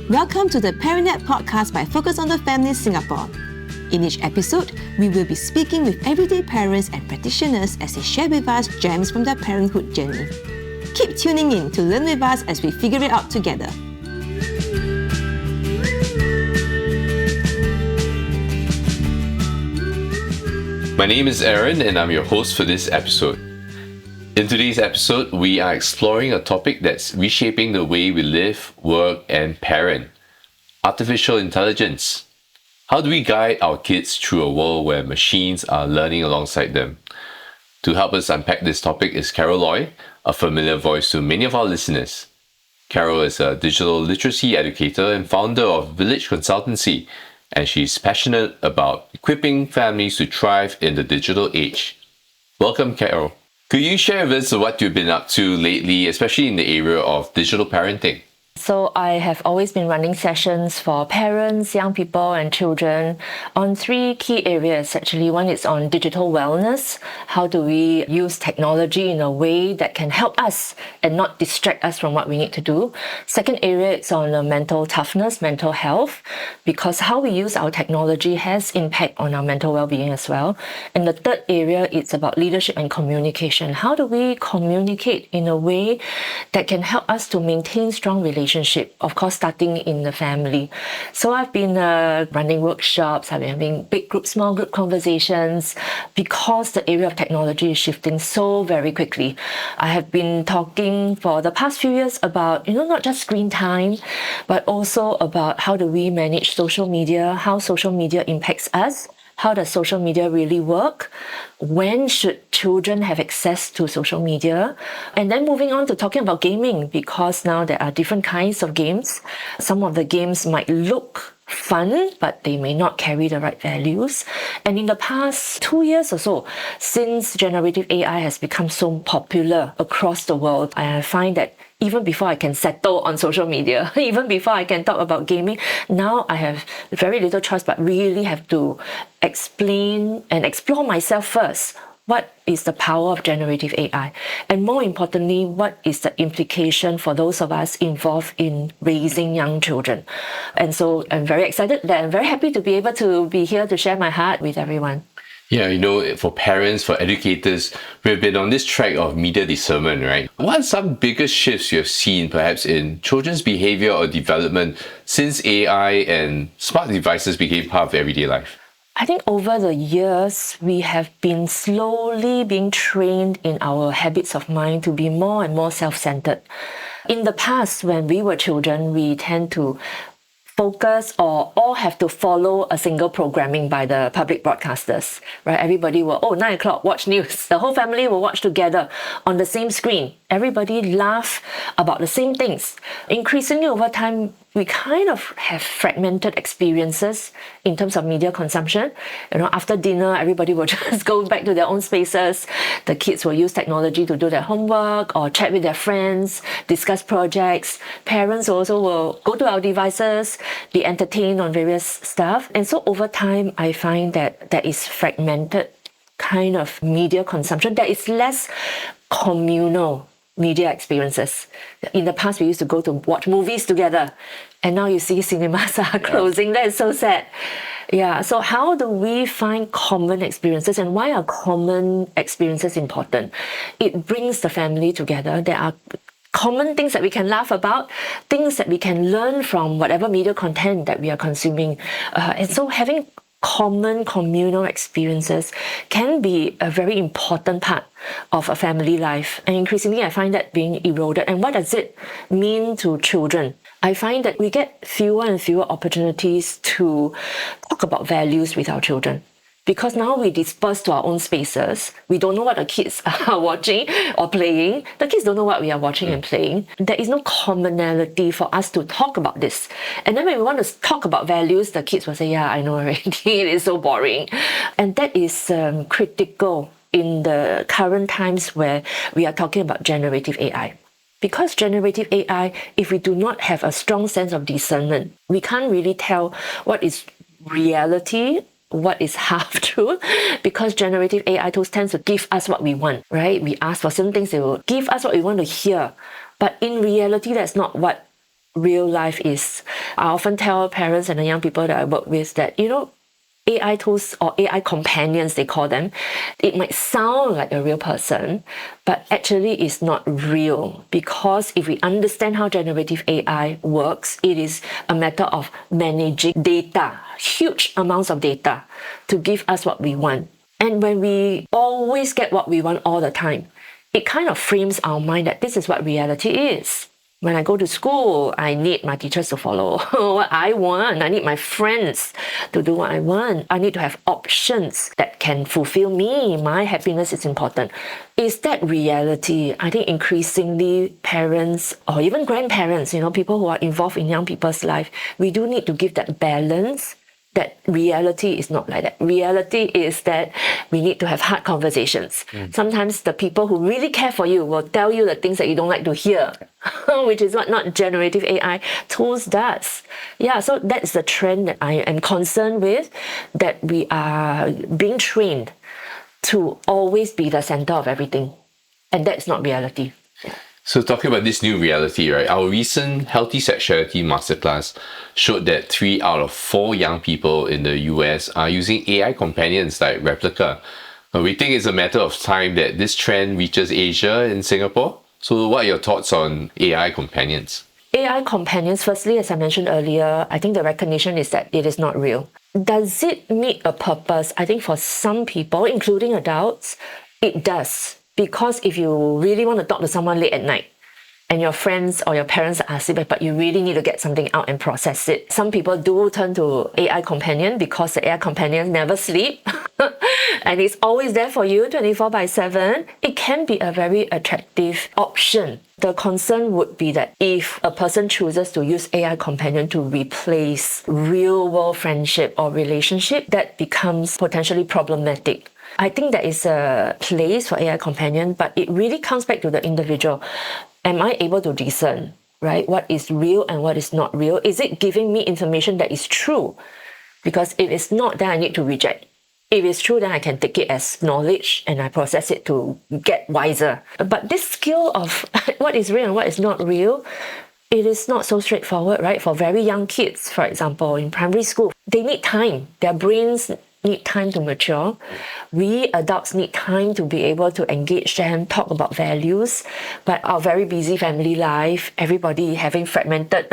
Welcome to the ParentNet podcast by Focus on the Family Singapore. In each episode, we will be speaking with everyday parents and practitioners as they share with us gems from their parenthood journey. Keep tuning in to learn with us as we figure it out together. My name is Aaron and I'm your host for this episode. In today's episode, we are exploring a topic that's reshaping the way we live, work, and parent: artificial intelligence. How do we guide our kids through a world where machines are learning alongside them? To help us unpack this topic is Carol Loy, a familiar voice to many of our listeners. Carol is a digital literacy educator and founder of Village Consultancy, and she's passionate about equipping families to thrive in the digital age. Welcome, Carol. Could you share with us what you've been up to lately, especially in the area of digital parenting? So I have always been running sessions for parents, young people and children on three key areas actually. One is on digital wellness. How do we use technology in a way that can help us and not distract us from what we need to do? Second area is on mental toughness, mental health, because how we use our technology has impact on our mental well-being as well. And the third area is about leadership and communication. How do we communicate in a way that can help us to maintain strong relationships? Of course, starting in the family. So I've been running workshops, I've been having big group, small group conversations because the area of technology is shifting so very quickly. I have been talking for the past few years about, not just screen time, but also about how do we manage social media, how social media impacts us. How does social media really work? When should children have access to social media? And then moving on to talking about gaming, because now there are different kinds of games. Some of the games might look fun, but they may not carry the right values. And in the past 2 years or so, since generative AI has become so popular across the world, I find that even before I can settle on social media, even before I can talk about gaming, now I have very little choice but really have to explain and explore myself first. What is the power of generative AI? And more importantly, what is the implication for those of us involved in raising young children? And so I'm very excited that I'm very happy to be able to be here to share my heart with everyone. Yeah, for parents, for educators, we've been on this track of media discernment, right? What are some biggest shifts you have seen perhaps in children's behavior or development since AI and smart devices became part of everyday life? I think over the years, we have been slowly being trained in our habits of mind to be more and more self-centered. In the past, when we were children, we tend to focus or all have to follow a single programming by the public broadcasters, right? Everybody will, 9 o'clock, watch news. The whole family will watch together on the same screen. Everybody laugh about the same things. Increasingly over time, we kind of have fragmented experiences in terms of media consumption. After dinner, everybody will just go back to their own spaces. The kids will use technology to do their homework or chat with their friends, discuss projects. Parents also will go to our devices, be entertained on various stuff. And so over time, I find that there is fragmented kind of media consumption. There is less communal media experiences. In the past, we used to go to watch movies together, and now you see cinemas are closing. That is so sad. Yeah, so how do we find common experiences, and why are common experiences important? It brings the family together. There are common things that we can laugh about, things that we can learn from whatever media content that we are consuming. And so having common communal experiences can be a very important part of a family life. And increasingly, I find that being eroded. And what does it mean to children? I find that we get fewer and fewer opportunities to talk about values with our children. Because now we disperse to our own spaces. We don't know what the kids are watching or playing. The kids don't know what we are watching and playing. There is no commonality for us to talk about this. And then when we want to talk about values, the kids will say, yeah, I know already. It is so boring. And that is critical in the current times where we are talking about generative AI. Because generative AI, if we do not have a strong sense of discernment, we can't really tell what is reality, what is half truth, because generative AI tools tend to give us what we want, right? We ask for certain things, they will give us what we want to hear. But in reality, that's not what real life is. I often tell parents and the young people that I work with that, AI tools or AI companions, they call them, it might sound like a real person, but actually it's not real, because if we understand how generative AI works, it is a matter of managing data, huge amounts of data, to give us what we want. And when we always get what we want all the time, it kind of frames our mind that this is what reality is. When I go to school, I need my teachers to follow what I want. I need my friends to do what I want. I need to have options that can fulfill me. My happiness is important. Is that reality? I think increasingly parents or even grandparents, people who are involved in young people's life, we do need to give that balance. That reality is not like that. Reality is that we need to have hard conversations. Sometimes the people who really care for you will tell you the things that you don't like to hear, which is what not generative AI tools does. Yeah, so that's the trend that I am concerned with, that we are being trained to always be the center of everything. And that's not reality. So talking about this new reality, right? Our recent Healthy Sexuality Masterclass showed that 3 out of 4 young people in the US are using AI companions like Replica. We think it's a matter of time that this trend reaches Asia and Singapore. So what are your thoughts on AI companions? AI companions, firstly, as I mentioned earlier, I think the recognition is that it is not real. Does it meet a purpose? I think for some people, including adults, it does. Because if you really want to talk to someone late at night, and your friends or your parents are asleep, but you really need to get something out and process it. Some people do turn to AI companion because the AI companion never sleep and it's always there for you 24/7. It can be a very attractive option. The concern would be that if a person chooses to use AI companion to replace real world friendship or relationship, that becomes potentially problematic. I think there is a place for AI companion, but it really comes back to the individual. Am I able to discern, right? What is real and what is not real? Is it giving me information that is true? Because if it's not, then I need to reject. If it's true, then I can take it as knowledge and I process it to get wiser. But this skill of what is real and what is not real, it is not so straightforward, right? For very young kids, for example, in primary school, they need time. Their brains need time to mature. We adults need time to be able to engage them, talk about values. But our very busy family life, everybody having fragmented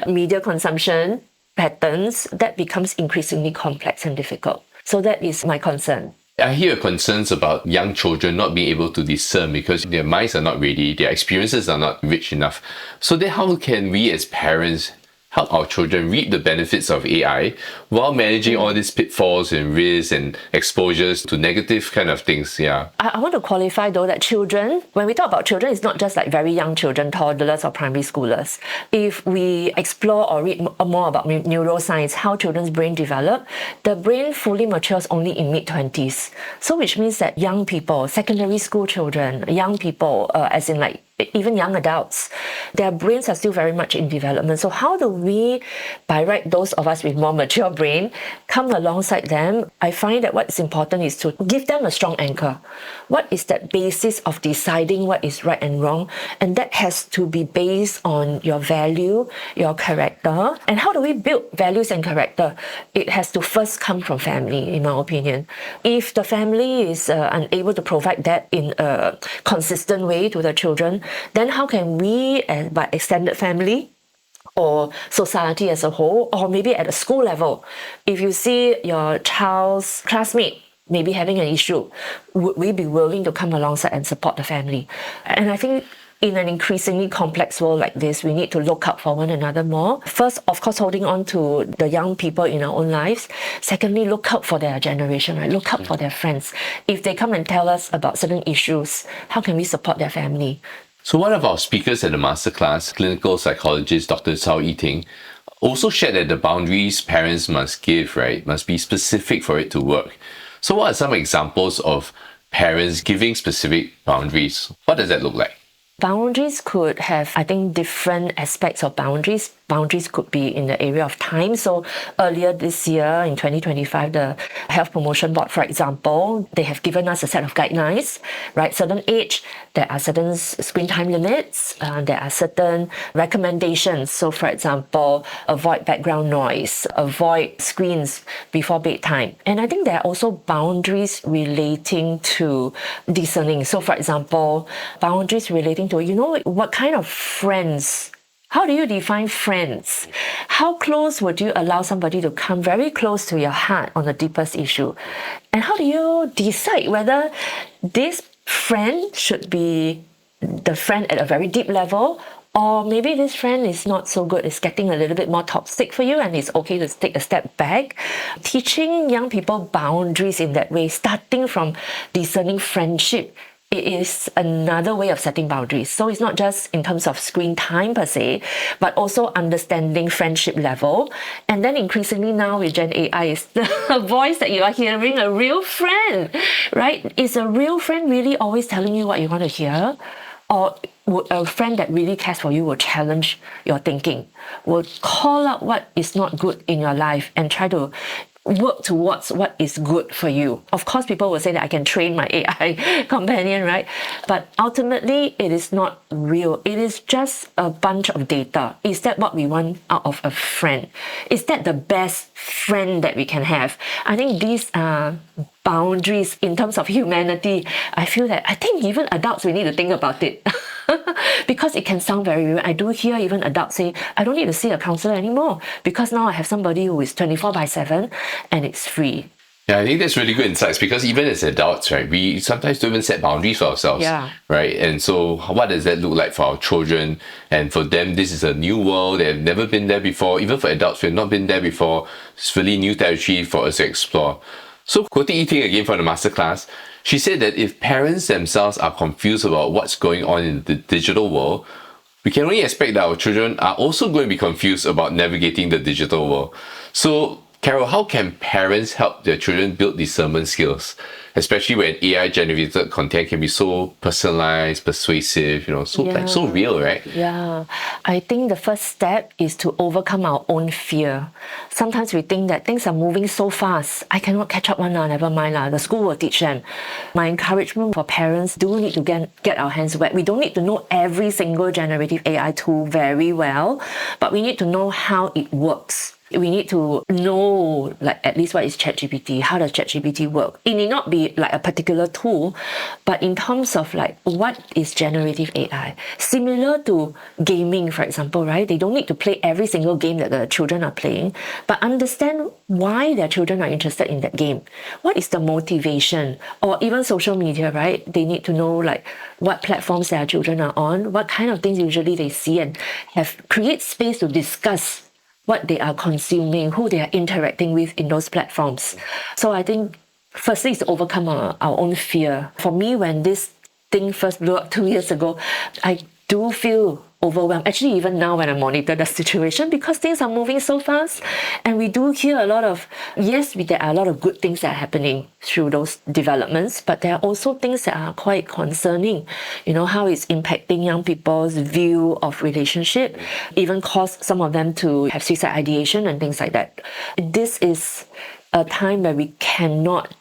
media consumption patterns, that becomes increasingly complex and difficult. So that is my concern. I hear concerns about young children not being able to discern because their minds are not ready, their experiences are not rich enough. So then how can we as parents help our children reap the benefits of AI while managing all these pitfalls and risks and exposures to negative kind of things? Yeah. I want to qualify though that children, when we talk about children, it's not just like very young children, toddlers or primary schoolers. If we explore or read more about neuroscience, how children's brain develop, the brain fully matures only in mid-20s. So which means that young people, secondary school children, young people, as in like even young adults, their brains are still very much in development. So how do we, by right, those of us with more mature brain, come alongside them? I find that what's important is to give them a strong anchor. What is that basis of deciding what is right and wrong? And that has to be based on your value, your character. And how do we build values and character? It has to first come from family, in my opinion. If the family is unable to provide that in a consistent way to the children, then how can we, by extended family or society as a whole, or maybe at a school level, if you see your child's classmate maybe having an issue, would we be willing to come alongside and support the family? And I think in an increasingly complex world like this, we need to look out for one another more. First, of course, holding on to the young people in our own lives. Secondly, look out for their generation, right? Look out for their friends. If they come and tell us about certain issues, how can we support their family? So one of our speakers at the masterclass, clinical psychologist Dr. Cao Yiting, also shared that the boundaries parents must give, right, must be specific for it to work. So what are some examples of parents giving specific boundaries? What does that look like? Boundaries could have, I think, different aspects of boundaries. Boundaries could be in the area of time. So earlier this year, in 2025, the Health Promotion Board, for example, they have given us a set of guidelines, right? Certain age, there are certain screen time limits, there are certain recommendations. So for example, avoid background noise, avoid screens before bedtime. And I think there are also boundaries relating to discerning. So for example, boundaries relating to, what kind of friends. How do you define friends? How close would you allow somebody to come very close to your heart on the deepest issue? And how do you decide whether this friend should be the friend at a very deep level, or maybe this friend is not so good, it's getting a little bit more toxic for you and it's okay to take a step back? Teaching young people boundaries in that way, starting from discerning friendship, it is another way of setting boundaries. So it's not just in terms of screen time per se, but also understanding friendship level. And then increasingly now with Gen AI, is the voice that you are hearing a real friend, right? Is a real friend really always telling you what you want to hear? Or would a friend that really cares for you will challenge your thinking, will call out what is not good in your life and try to work towards what is good for you? Of course, people will say that I can train my AI companion, right? But ultimately, it is not real. It is just a bunch of data. Is that what we want out of a friend? Is that the best friend that we can have? I think these are boundaries in terms of humanity. I think even adults, we need to think about it. Because it can sound very real. I do hear even adults say, I don't need to see a counselor anymore because now I have somebody who is 24/7 and it's free. Yeah, I think that's really good insights, because even as adults, right, we sometimes don't even set boundaries for ourselves, right? And so what does that look like for our children? And for them, this is a new world. They've never been there before. Even for adults who have not been there before, it's really new territory for us to explore. So quoting Yi Ting again from the masterclass, she said that if parents themselves are confused about what's going on in the digital world, we can only expect that our children are also going to be confused about navigating the digital world. So Carol, how can parents help their children build discernment skills, especially when AI-generated content can be so personalized, persuasive, so real, right? Yeah, I think the first step is to overcome our own fear. Sometimes we think that things are moving so fast. I cannot catch up never mind. The school will teach them. My encouragement for parents do need to get our hands wet. We don't need to know every single generative AI tool very well, but we need to know how it works. We need to know, at least what is ChatGPT, how does ChatGPT work? It need not be a particular tool, but in terms of what is generative AI? Similar to gaming, for example, right? They don't need to play every single game that the children are playing, but understand why their children are interested in that game. What is the motivation? Or even social media, right? They need to know what platforms their children are on, what kind of things usually they see, and create space to discuss what they are consuming, who they are interacting with in those platforms. So I think firstly is to overcome our own fear. For me, when this thing first blew up 2 years ago, I do feel overwhelmed. Actually, even now when I monitor the situation, because things are moving so fast, and we do hear a lot of, there are a lot of good things that are happening through those developments, but there are also things that are quite concerning. How it's impacting young people's view of relationship, even cause some of them to have suicide ideation and things like that. This is a time where we cannot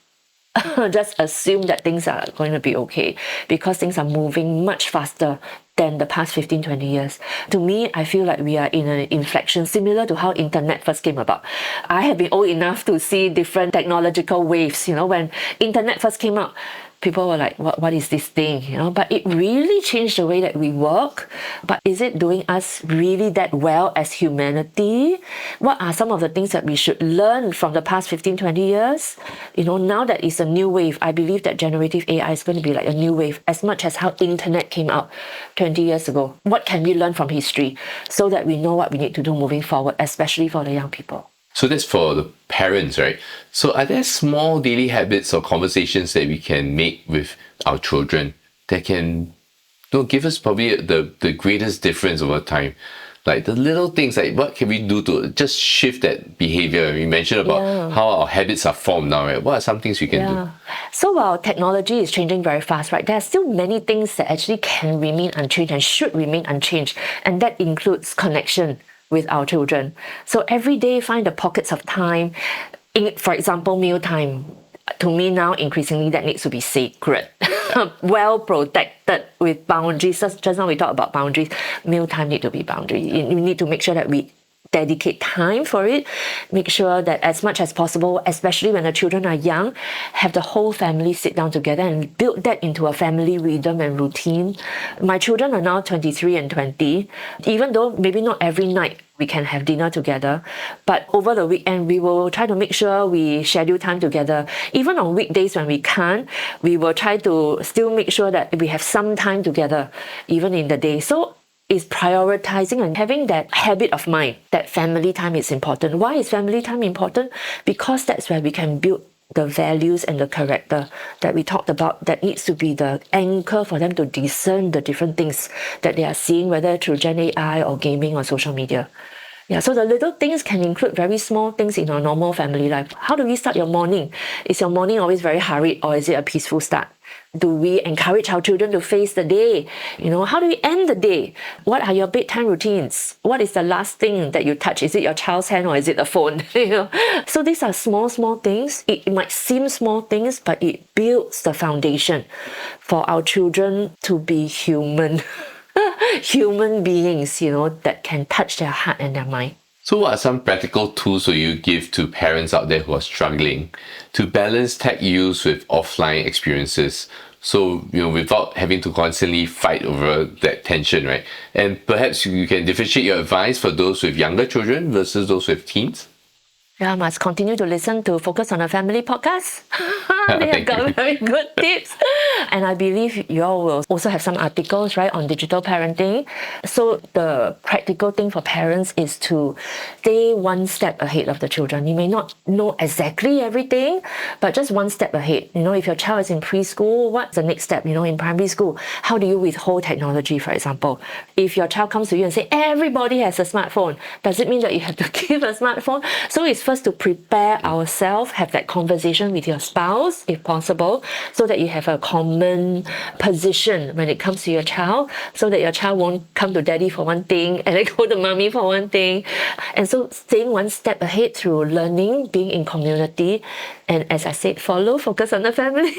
just assume that things are going to be okay, because things are moving much faster than the past 15, 20 years. To me, I feel like we are in an inflection similar to how internet first came about. I have been old enough to see different technological waves. When internet first came out, people were like, what is this thing? But it really changed the way that we work. But is it doing us really that well as humanity? What are some of the things that we should learn from the past 15, 20 years? Now that it's a new wave, I believe that generative AI is going to be like a new wave, as much as how internet came out 20 years ago. What can we learn from history so that we know what we need to do moving forward, especially for the young people? So that's for the parents, right? So are there small daily habits or conversations that we can make with our children that can give us probably the greatest difference over time? Like the little things, like what can we do to just shift that behavior? You mentioned about how our habits are formed now, right? What are some things we can do? So while technology is changing very fast, right, there are still many things that actually can remain unchanged and should remain unchanged. And that includes connection with our children. So every day find the pockets of time. For example, mealtime. To me now, increasingly, that needs to be sacred, well protected with boundaries. Just now we talked about boundaries. Mealtime need to be boundary. You need to make sure that we dedicate time for it. Make sure that as much as possible, especially when the children are young, have the whole family sit down together and build that into a family rhythm and routine. My children are now 23 and 20. Even though maybe not every night we can have dinner together, but over the weekend we will try to make sure we schedule time together. Even on weekdays when we can't, we will try to still make sure that we have some time together, even in the day. So is prioritizing and having that habit of mind that family time is important. Why is family time important? Because that's where we can build the values and the character that we talked about, that needs to be the anchor for them to discern the different things that they are seeing, whether through Gen AI or gaming or social media. Yeah, so the little things can include very small things in our normal family life. How do we start your morning? Is your morning always very hurried, or is it a peaceful start? Do we encourage our children to face the day? How do we end the day? What are your bedtime routines? What is the last thing that you touch? Is it your child's hand or is it the phone? So these are small things. It might seem small things, but it builds the foundation for our children to be human. Human beings, that can touch their heart and their mind. So what are some practical tools will you give to parents out there who are struggling to balance tech use with offline experiences? So, without having to constantly fight over that tension, right? And perhaps you can differentiate your advice for those with younger children versus those with teens? Yeah, must continue to listen to Focus on the Family podcast. They have got very good tips. And I believe you all will also have some articles, right, on digital parenting. So the practical thing for parents is to stay one step ahead of the children. You may not know exactly everything, but just one step ahead. If your child is in preschool, what's the next step? In primary school, how do you withhold technology, for example? If your child comes to you and say, everybody has a smartphone, does it mean that you have to give a smartphone? So it's first to prepare ourselves, have that conversation with your spouse, if possible, so that you have a common position when it comes to your child, so that your child won't come to daddy for one thing and then go to mommy for one thing. And so staying one step ahead through learning, being in community, and as I said, focus on the family.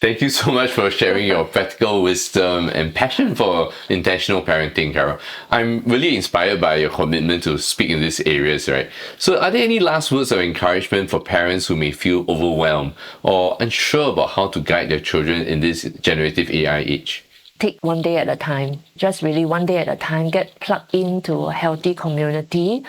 Thank you so much for sharing your practical wisdom and passion for intentional parenting, Carol. I'm really inspired by your commitment to speak in these areas, right? So are there any last words of encouragement for parents who may feel overwhelmed or unsure about how to guide their children in this generative AI age? Take one day at a time, just really one day at a time. Get plugged into a healthy community.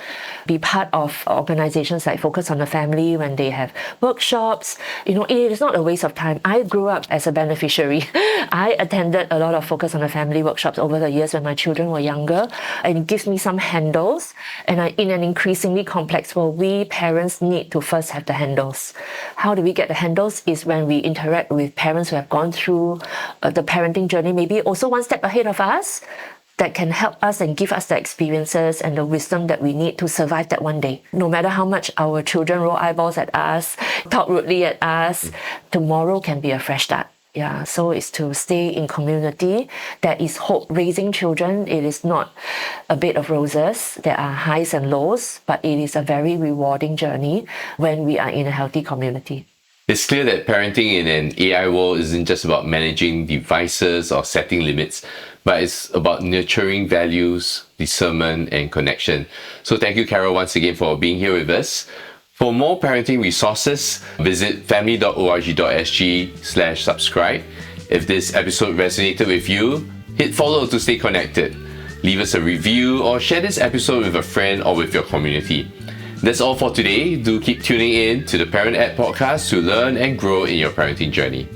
Be part of organizations like Focus on the Family when they have workshops. It is not a waste of time. I grew up as a beneficiary. I attended a lot of Focus on the Family workshops over the years when my children were younger, and it gives me some handles. And in an increasingly complex world, we parents need to first have the handles. How do we get the handles? Is when we interact with parents who have gone through the parenting journey, maybe also one step ahead of us, that can help us and give us the experiences and the wisdom that we need to survive that one day. No matter how much our children roll eyeballs at us, talk rudely at us, tomorrow can be a fresh start. Yeah, so it's to stay in community. There is hope. Raising children, it is not a bed of roses. There are highs and lows, but it is a very rewarding journey when we are in a healthy community. It's clear that parenting in an AI world isn't just about managing devices or setting limits, but it's about nurturing values, discernment, and connection. So thank you, Carol, once again for being here with us. For more parenting resources, visit family.org.sg/subscribe. If this episode resonated with you, hit follow to stay connected. Leave us a review or share this episode with a friend or with your community. That's all for today. Do keep tuning in to the Parent Ed podcast to learn and grow in your parenting journey.